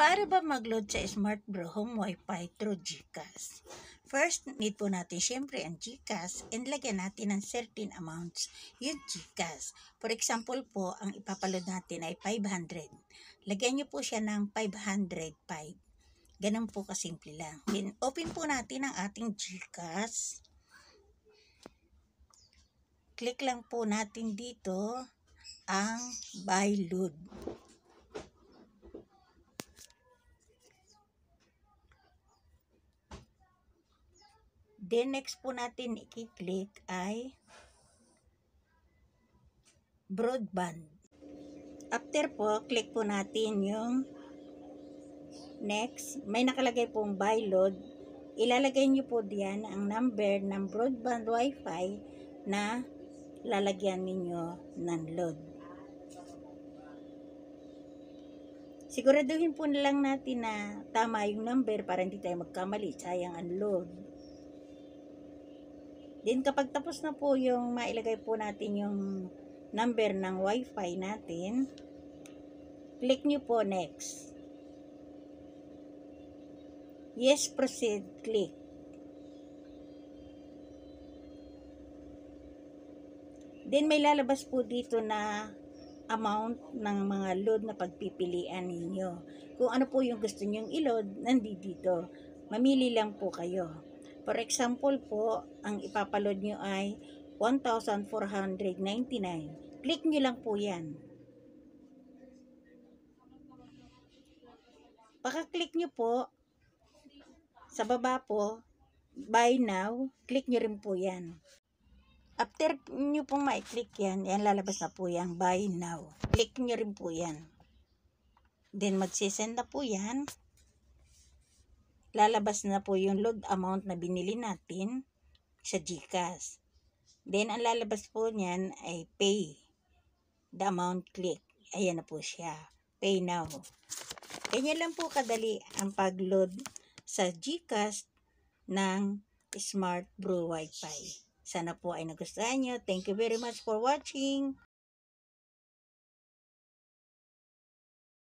Paano ba mag-load sa Smart Bro Home Wi-Fi through GCash? First, need po natin syempre ang GCash and lagyan natin ng certain amounts yung GCash. For example po, ang ipapaload natin ay 500. Lagyan nyo po siya ng 505. Ganun po kasimple lang. Then, open po natin ang ating GCash. Click lang po natin dito ang buy load. Then, next po natin i-click ay broadband. After po, click po natin yung next. May nakalagay pong buy load. Ilalagay nyo po diyan ang number ng broadband wifi na lalagyan ninyo ng load. Siguraduhin po na lang natin na tama yung number para hindi tayo magkamali. Sayang ang load. Then kapag tapos na po yung mailagay po natin yung number ng wifi natin, click nyo po next. Yes, proceed, click. Then may lalabas po dito na amount ng mga load na pagpipilian ninyo. Kung ano po yung gusto nyong i-load, nandito. Mamili lang po kayo. For example po, ang ipapaload nyo ay 1,499. Click nyo lang po yan. Pagka-click nyo po, sa baba po, buy now, click nyo rin po yan. After nyo pong ma-click yan, lalabas na po yan, buy now. Click nyo rin po yan. Then magsisend na po yan. Lalabas na po yung load amount na binili natin sa GCash. Then, ang lalabas po niyan ay pay. The amount click. Ayan na po siya. Pay now. Ganyan lang po kadali ang pag-load sa GCash ng Smart Bro Wi-Fi. Sana po ay nagustuhan nyo. Thank you very much for watching.